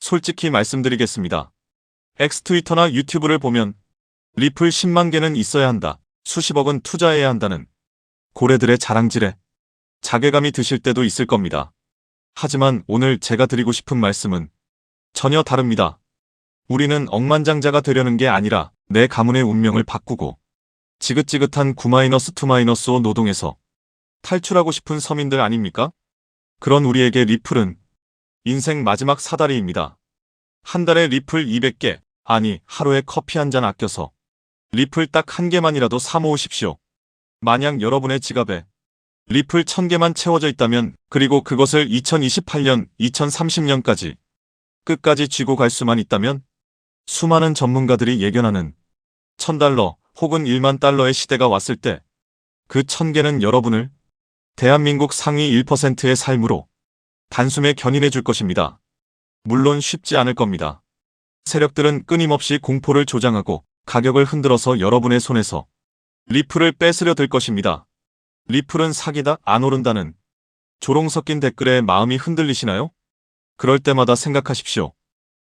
솔직히 말씀드리겠습니다. X 트위터나 유튜브를 보면 리플 10만 개는 있어야 한다, 수십억은 투자해야 한다는 고래들의 자랑질에 자괴감이 드실 때도 있을 겁니다. 하지만 오늘 제가 드리고 싶은 말씀은 전혀 다릅니다. 우리는 억만장자가 되려는 게 아니라 내 가문의 운명을 바꾸고 지긋지긋한 9-2-5 노동에서 탈출하고 싶은 서민들 아닙니까? 그런 우리에게 리플은 인생 마지막 사다리입니다. 한 달에 리플 200개, 아니 하루에 커피 한 잔 아껴서 리플 딱 한 개만이라도 사 모으십시오. 만약 여러분의 지갑에 리플 1000개만 채워져 있다면, 그리고 그것을 2028년, 2030년까지 끝까지 쥐고 갈 수만 있다면, 수많은 전문가들이 예견하는 $1000 혹은 1만 달러의 시대가 왔을 때 그 1000개는 여러분을 대한민국 상위 1%의 삶으로 단숨에 견인해 줄 것입니다. 물론 쉽지 않을 겁니다. 세력들은 끊임없이 공포를 조장하고 가격을 흔들어서 여러분의 손에서 리플을 뺏으려 들 것입니다. 리플은 사기다, 안 오른다는 조롱 섞인 댓글에 마음이 흔들리시나요? 그럴 때마다 생각하십시오.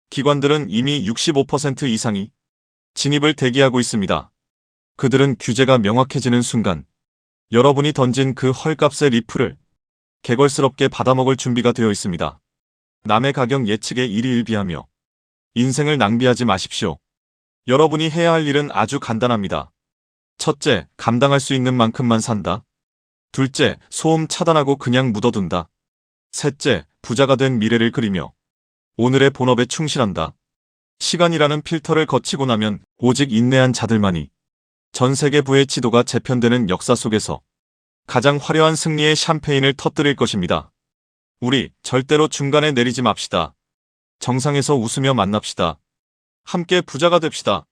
기관들은 이미 65% 이상이 진입을 대기하고 있습니다. 그들은 규제가 명확해지는 순간 여러분이 던진 그 헐값의 리플을 개걸스럽게 받아먹을 준비가 되어 있습니다. 남의 가격 예측에 일희일비하며 인생을 낭비하지 마십시오. 여러분이 해야 할 일은 아주 간단합니다. 첫째, 감당할 수 있는 만큼만 산다. 둘째, 소음 차단하고 그냥 묻어둔다. 셋째, 부자가 된 미래를 그리며 오늘의 본업에 충실한다. 시간이라는 필터를 거치고 나면 오직 인내한 자들만이 전 세계 부의 지도가 재편되는 역사 속에서 가장 화려한 승리의 샴페인을 터뜨릴 것입니다. 우리 절대로 중간에 내리지 맙시다. 정상에서 웃으며 만납시다. 함께 부자가 됩시다.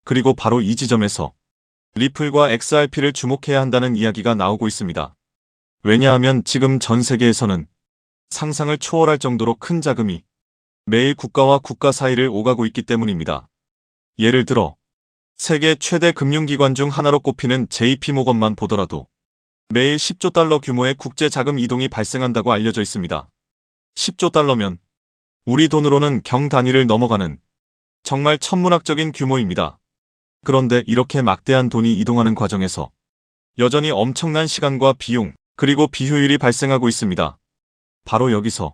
그리고 바로 이 지점에서 리플과 XRP를 주목해야 한다는 이야기가 나오고 있습니다. 왜냐하면 지금 전 세계에서는 상상을 초월할 정도로 큰 자금이 매일 국가와 국가 사이를 오가고 있기 때문입니다. 예를 들어 세계 최대 금융기관 중 하나로 꼽히는 JP모건만 보더라도 매일 10조 달러 규모의 국제 자금 이동이 발생한다고 알려져 있습니다. 10조 달러면 우리 돈으로는 경 단위를 넘어가는 정말 천문학적인 규모입니다. 그런데 이렇게 막대한 돈이 이동하는 과정에서 여전히 엄청난 시간과 비용, 그리고 비효율이 발생하고 있습니다. 바로 여기서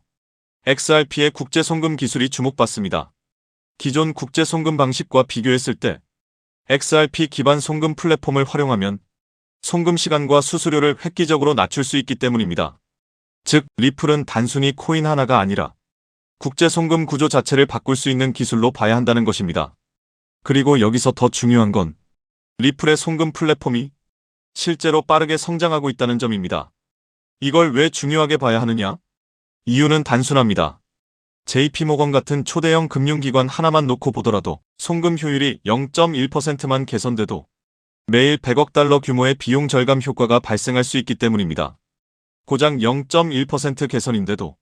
XRP의 국제송금 기술이 주목받습니다. 기존 국제송금 방식과 비교했을 때 XRP 기반 송금 플랫폼을 활용하면 송금 시간과 수수료를 획기적으로 낮출 수 있기 때문입니다. 즉, 리플은 단순히 코인 하나가 아니라 국제송금 구조 자체를 바꿀 수 있는 기술로 봐야 한다는 것입니다. 그리고 여기서 더 중요한 건 리플의 송금 플랫폼이 실제로 빠르게 성장하고 있다는 점입니다. 이걸 왜 중요하게 봐야 하느냐? 이유는 단순합니다. JP모건 같은 초대형 금융기관 하나만 놓고 보더라도 송금 효율이 0.1%만 개선돼도 매일 100억 달러 규모의 비용 절감 효과가 발생할 수 있기 때문입니다. 고작 0.1% 개선인데도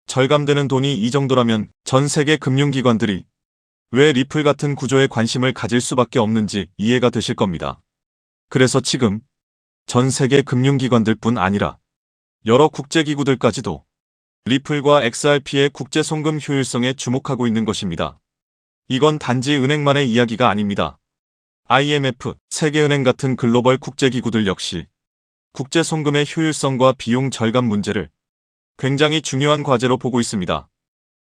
절감되는 돈이 이 정도라면 전 세계 금융기관들이 왜 리플 같은 구조에 관심을 가질 수밖에 없는지 이해가 되실 겁니다. 그래서 지금 전 세계 금융기관들뿐 아니라 여러 국제기구들까지도 리플과 XRP의 국제송금 효율성에 주목하고 있는 것입니다. 이건 단지 은행만의 이야기가 아닙니다. IMF, 세계은행 같은 글로벌 국제기구들 역시 국제송금의 효율성과 비용 절감 문제를 굉장히 중요한 과제로 보고 있습니다.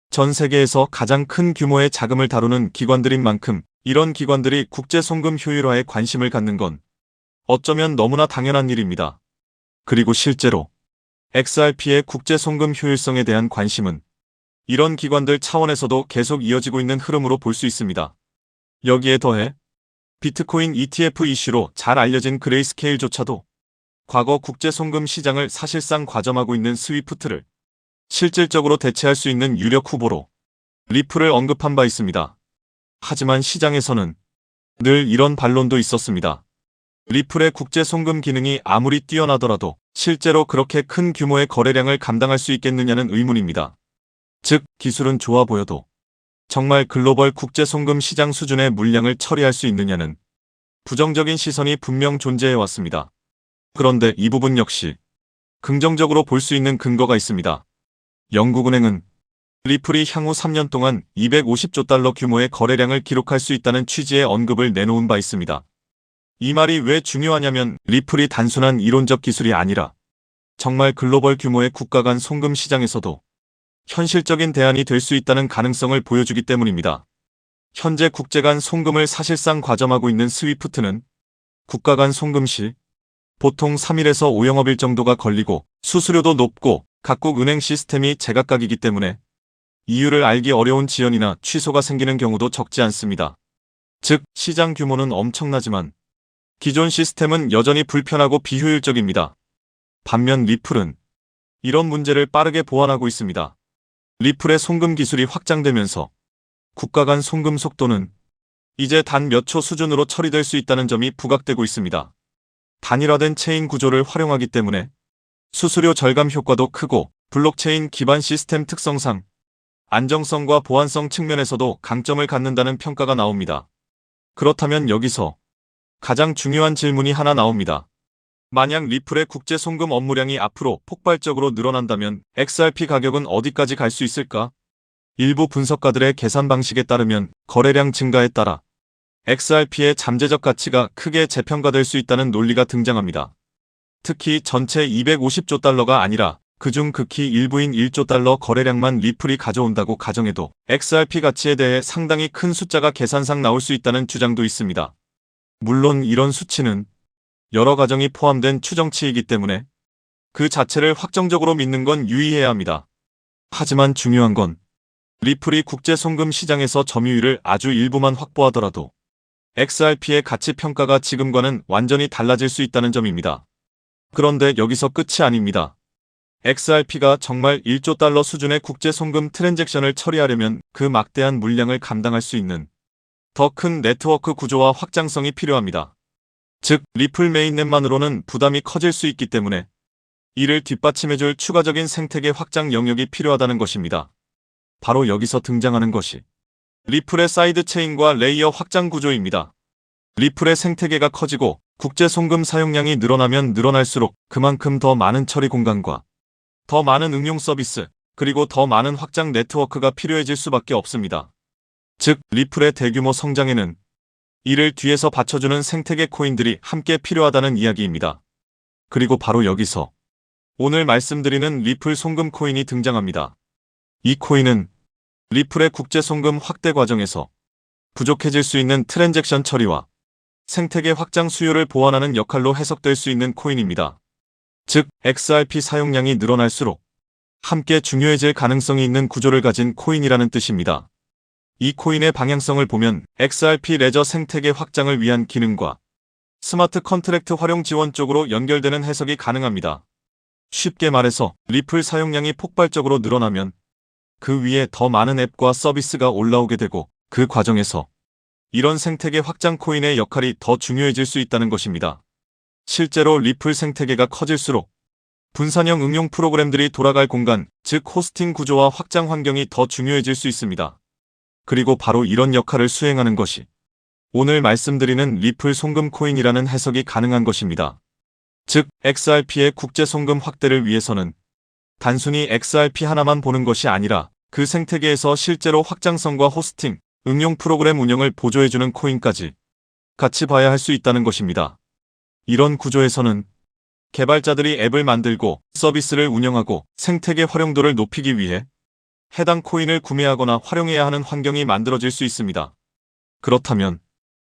전 세계에서 가장 큰 규모의 자금을 다루는 기관들인 만큼 이런 기관들이 국제송금 효율화에 관심을 갖는 건 어쩌면 너무나 당연한 일입니다. 그리고 실제로 XRP의 국제송금 효율성에 대한 관심은 이런 기관들 차원에서도 계속 이어지고 있는 흐름으로 볼 수 있습니다. 여기에 더해 비트코인 ETF 이슈로 잘 알려진 그레이스케일조차도 과거 국제송금 시장을 사실상 과점하고 있는 스위프트를 실질적으로 대체할 수 있는 유력 후보로 리플을 언급한 바 있습니다. 하지만 시장에서는 늘 이런 반론도 있었습니다. 리플의 국제송금 기능이 아무리 뛰어나더라도 실제로 그렇게 큰 규모의 거래량을 감당할 수 있겠느냐는 의문입니다. 즉, 기술은 좋아 보여도 정말 글로벌 국제송금 시장 수준의 물량을 처리할 수 있느냐는 부정적인 시선이 분명 존재해왔습니다. 그런데 이 부분 역시 긍정적으로 볼 수 있는 근거가 있습니다. 영국은행은 리플이 향후 3년 동안 250조 달러 규모의 거래량을 기록할 수 있다는 취지의 언급을 내놓은 바 있습니다. 이 말이 왜 중요하냐면 리플이 단순한 이론적 기술이 아니라 정말 글로벌 규모의 국가 간 송금 시장에서도 현실적인 대안이 될 수 있다는 가능성을 보여주기 때문입니다. 현재 국제 간 송금을 사실상 과점하고 있는 스위프트는 국가 간 송금 시 보통 3일에서 5영업일 정도가 걸리고 수수료도 높고 각국 은행 시스템이 제각각이기 때문에 이유를 알기 어려운 지연이나 취소가 생기는 경우도 적지 않습니다. 즉, 시장 규모는 엄청나지만 기존 시스템은 여전히 불편하고 비효율적입니다. 반면 리플은 이런 문제를 빠르게 보완하고 있습니다. 리플의 송금 기술이 확장되면서 국가 간 송금 속도는 이제 단 몇 초 수준으로 처리될 수 있다는 점이 부각되고 있습니다. 단일화된 체인 구조를 활용하기 때문에 수수료 절감 효과도 크고 블록체인 기반 시스템 특성상 안정성과 보안성 측면에서도 강점을 갖는다는 평가가 나옵니다. 그렇다면 여기서 가장 중요한 질문이 하나 나옵니다. 만약 리플의 국제 송금 업무량이 앞으로 폭발적으로 늘어난다면 XRP 가격은 어디까지 갈 수 있을까? 일부 분석가들의 계산 방식에 따르면 거래량 증가에 따라 XRP의 잠재적 가치가 크게 재평가될 수 있다는 논리가 등장합니다. 특히 전체 250조 달러가 아니라 그중 극히 일부인 1조 달러 거래량만 리플이 가져온다고 가정해도 XRP 가치에 대해 상당히 큰 숫자가 계산상 나올 수 있다는 주장도 있습니다. 물론 이런 수치는 여러 가정이 포함된 추정치이기 때문에 그 자체를 확정적으로 믿는 건 유의해야 합니다. 하지만 중요한 건 리플이 국제 송금 시장에서 점유율을 아주 일부만 확보하더라도 XRP의 가치 평가가 지금과는 완전히 달라질 수 있다는 점입니다. 그런데 여기서 끝이 아닙니다. XRP가 정말 1조 달러 수준의 국제 송금 트랜잭션을 처리하려면 그 막대한 물량을 감당할 수 있는 더 큰 네트워크 구조와 확장성이 필요합니다. 즉, 리플 메인넷만으로는 부담이 커질 수 있기 때문에 이를 뒷받침해줄 추가적인 생태계 확장 영역이 필요하다는 것입니다. 바로 여기서 등장하는 것이 리플의 사이드 체인과 레이어 확장 구조입니다. 리플의 생태계가 커지고 국제 송금 사용량이 늘어나면 늘어날수록 그만큼 더 많은 처리 공간과 더 많은 응용 서비스, 그리고 더 많은 확장 네트워크가 필요해질 수밖에 없습니다. 즉, 리플의 대규모 성장에는 이를 뒤에서 받쳐주는 생태계 코인들이 함께 필요하다는 이야기입니다. 그리고 바로 여기서 오늘 말씀드리는 리플 송금 코인이 등장합니다. 이 코인은 리플의 국제 송금 확대 과정에서 부족해질 수 있는 트랜잭션 처리와 생태계 확장 수요를 보완하는 역할로 해석될 수 있는 코인입니다. 즉, XRP 사용량이 늘어날수록 함께 중요해질 가능성이 있는 구조를 가진 코인이라는 뜻입니다. 이 코인의 방향성을 보면 XRP 레저 생태계 확장을 위한 기능과 스마트 컨트랙트 활용 지원 쪽으로 연결되는 해석이 가능합니다. 쉽게 말해서 리플 사용량이 폭발적으로 늘어나면 그 위에 더 많은 앱과 서비스가 올라오게 되고 그 과정에서 이런 생태계 확장 코인의 역할이 더 중요해질 수 있다는 것입니다. 실제로 리플 생태계가 커질수록 분산형 응용 프로그램들이 돌아갈 공간, 즉 호스팅 구조와 확장 환경이 더 중요해질 수 있습니다. 그리고 바로 이런 역할을 수행하는 것이 오늘 말씀드리는 리플 송금 코인이라는 해석이 가능한 것입니다. 즉, XRP의 국제 송금 확대를 위해서는 단순히 XRP 하나만 보는 것이 아니라 그 생태계에서 실제로 확장성과 호스팅, 응용 프로그램 운영을 보조해주는 코인까지 같이 봐야 할 수 있다는 것입니다. 이런 구조에서는 개발자들이 앱을 만들고 서비스를 운영하고 생태계 활용도를 높이기 위해 해당 코인을 구매하거나 활용해야 하는 환경이 만들어질 수 있습니다. 그렇다면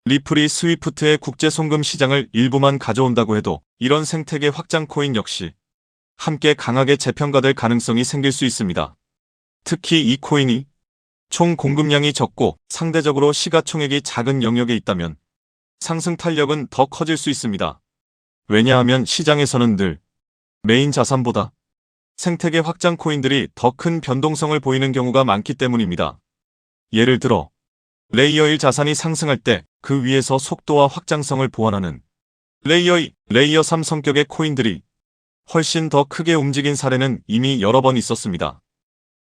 리플이 스위프트의 국제 송금 시장을 일부만 가져온다고 해도 이런 생태계 확장 코인 역시 함께 강하게 재평가될 가능성이 생길 수 있습니다. 특히 이 코인이 총 공급량이 적고 상대적으로 시가총액이 작은 영역에 있다면 상승 탄력은 더 커질 수 있습니다. 왜냐하면 시장에서는 늘 메인 자산보다 생태계 확장 코인들이 더 큰 변동성을 보이는 경우가 많기 때문입니다. 예를 들어 레이어 1 자산이 상승할 때 그 위에서 속도와 확장성을 보완하는 레이어 2, 레이어 3 성격의 코인들이 훨씬 더 크게 움직인 사례는 이미 여러 번 있었습니다.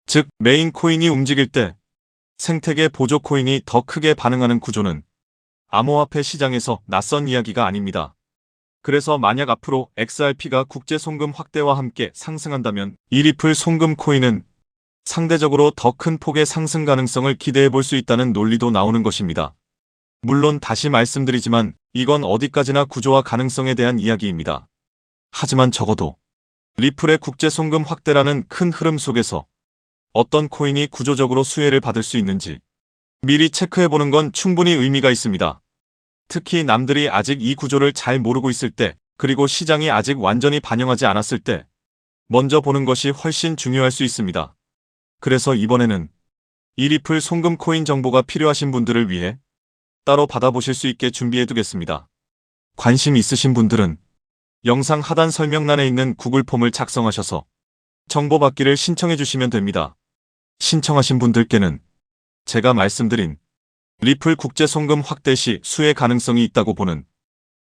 즉, 메인 코인이 움직일 때 생태계 보조 코인이 더 크게 반응하는 구조는 암호화폐 시장에서 낯선 이야기가 아닙니다. 그래서 만약 앞으로 XRP가 국제 송금 확대와 함께 상승한다면 이 리플 송금 코인은 상대적으로 더 큰 폭의 상승 가능성을 기대해 볼 수 있다는 논리도 나오는 것입니다. 물론 다시 말씀드리지만 이건 어디까지나 구조와 가능성에 대한 이야기입니다. 하지만 적어도 리플의 국제 송금 확대라는 큰 흐름 속에서 어떤 코인이 구조적으로 수혜를 받을 수 있는지 미리 체크해보는 건 충분히 의미가 있습니다. 특히 남들이 아직 이 구조를 잘 모르고 있을 때, 그리고 시장이 아직 완전히 반영하지 않았을 때 먼저 보는 것이 훨씬 중요할 수 있습니다. 그래서 이번에는 이 리플 송금 코인 정보가 필요하신 분들을 위해 따로 받아보실 수 있게 준비해두겠습니다. 관심 있으신 분들은 영상 하단 설명란에 있는 구글 폼을 작성하셔서 정보 받기를 신청해 주시면 됩니다. 신청하신 분들께는 제가 말씀드린 리플 국제 송금 확대 시 수혜 가능성이 있다고 보는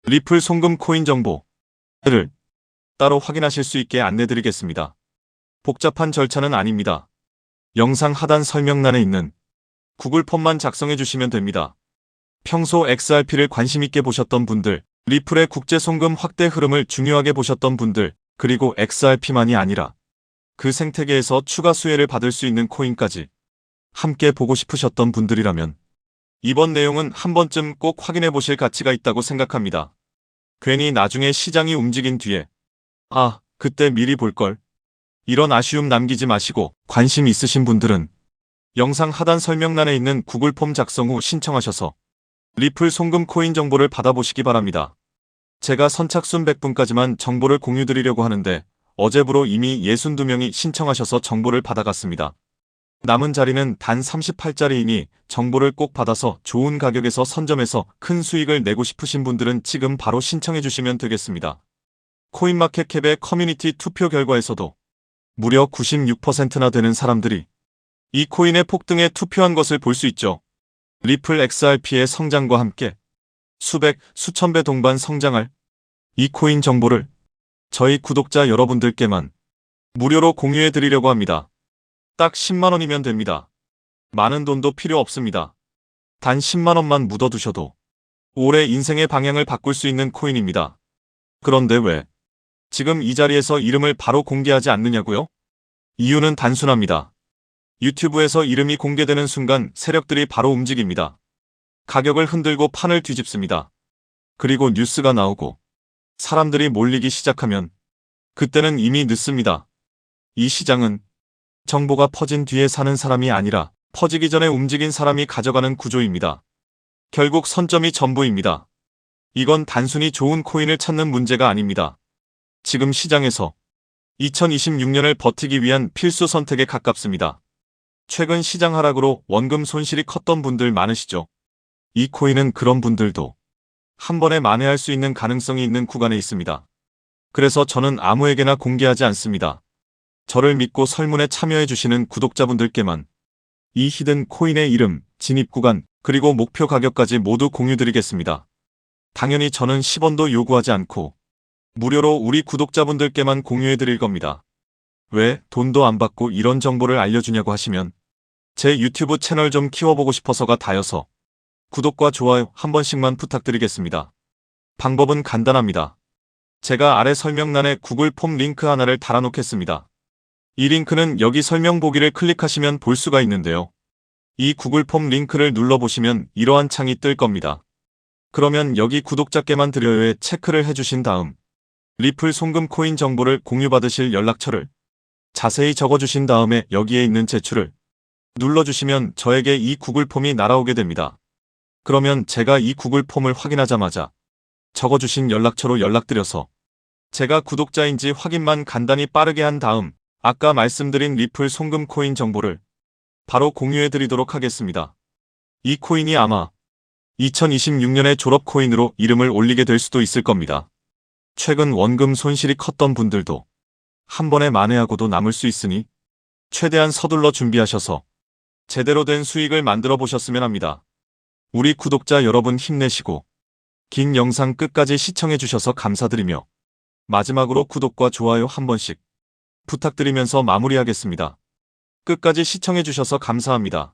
리플 송금 코인 정보를 따로 확인하실 수 있게 안내드리겠습니다. 복잡한 절차는 아닙니다. 영상 하단 설명란에 있는 구글 폼만 작성해 주시면 됩니다. 평소 XRP를 관심 있게 보셨던 분들, 리플의 국제 송금 확대 흐름을 중요하게 보셨던 분들, 그리고 XRP만이 아니라 그 생태계에서 추가 수혜를 받을 수 있는 코인까지 함께 보고 싶으셨던 분들이라면 이번 내용은 한 번쯤 꼭 확인해 보실 가치가 있다고 생각합니다. 괜히 나중에 시장이 움직인 뒤에 그때 미리 볼걸, 이런 아쉬움 남기지 마시고 관심 있으신 분들은 영상 하단 설명란에 있는 구글 폼 작성 후 신청하셔서 리플 송금 코인 정보를 받아보시기 바랍니다. 제가 선착순 100분까지만 정보를 공유드리려고 하는데 어제부로 이미 62명이 신청하셔서 정보를 받아갔습니다. 남은 자리는 단 38자리이니 정보를 꼭 받아서 좋은 가격에서 선점해서 큰 수익을 내고 싶으신 분들은 지금 바로 신청해 주시면 되겠습니다. 코인마켓캡의 커뮤니티 투표 결과에서도 무려 96%나 되는 사람들이 이 코인의 폭등에 투표한 것을 볼 수 있죠. 리플 XRP의 성장과 함께 수백, 수천 배 동반 성장할 이 코인 정보를 저희 구독자 여러분들께만 무료로 공유해 드리려고 합니다. 딱 10만원이면 됩니다. 많은 돈도 필요 없습니다. 단 10만원만 묻어두셔도 올해 인생의 방향을 바꿀 수 있는 코인입니다. 그런데 왜 지금 이 자리에서 이름을 바로 공개하지 않느냐고요? 이유는 단순합니다. 유튜브에서 이름이 공개되는 순간 세력들이 바로 움직입니다. 가격을 흔들고 판을 뒤집습니다. 그리고 뉴스가 나오고 사람들이 몰리기 시작하면 그때는 이미 늦습니다. 이 시장은 정보가 퍼진 뒤에 사는 사람이 아니라 퍼지기 전에 움직인 사람이 가져가는 구조입니다. 결국 선점이 전부입니다. 이건 단순히 좋은 코인을 찾는 문제가 아닙니다. 지금 시장에서 2026년을 버티기 위한 필수 선택에 가깝습니다. 최근 시장 하락으로 원금 손실이 컸던 분들 많으시죠? 이 코인은 그런 분들도 한 번에 만회할 수 있는 가능성이 있는 구간에 있습니다. 그래서 저는 아무에게나 공개하지 않습니다. 저를 믿고 설문에 참여해 주시는 구독자분들께만 이 히든 코인의 이름, 진입 구간, 그리고 목표 가격까지 모두 공유드리겠습니다. 당연히 저는 10원도 요구하지 않고 무료로 우리 구독자분들께만 공유해 드릴 겁니다. 왜 돈도 안 받고 이런 정보를 알려주냐고 하시면 제 유튜브 채널 좀 키워보고 싶어서가 다여서 구독과 좋아요 한 번씩만 부탁드리겠습니다. 방법은 간단합니다. 제가 아래 설명란에 구글 폼 링크 하나를 달아놓겠습니다. 이 링크는 여기 설명 보기를 클릭하시면 볼 수가 있는데요. 이 구글 폼 링크를 눌러보시면 이러한 창이 뜰 겁니다. 그러면 여기 구독자께만 드려요에 체크를 해주신 다음 리플 송금 코인 정보를 공유받으실 연락처를 자세히 적어주신 다음에 여기에 있는 제출을 눌러주시면 저에게 이 구글 폼이 날아오게 됩니다. 그러면 제가 이 구글 폼을 확인하자마자 적어주신 연락처로 연락드려서 제가 구독자인지 확인만 간단히 빠르게 한 다음 아까 말씀드린 리플 송금 코인 정보를 바로 공유해드리도록 하겠습니다. 이 코인이 아마 2026년의 졸업 코인으로 이름을 올리게 될 수도 있을 겁니다. 최근 원금 손실이 컸던 분들도 한 번에 만회하고도 남을 수 있으니 최대한 서둘러 준비하셔서 제대로 된 수익을 만들어 보셨으면 합니다. 우리 구독자 여러분 힘내시고 긴 영상 끝까지 시청해 주셔서 감사드리며 마지막으로 구독과 좋아요 한 번씩 부탁드리면서 마무리하겠습니다. 끝까지 시청해 주셔서 감사합니다.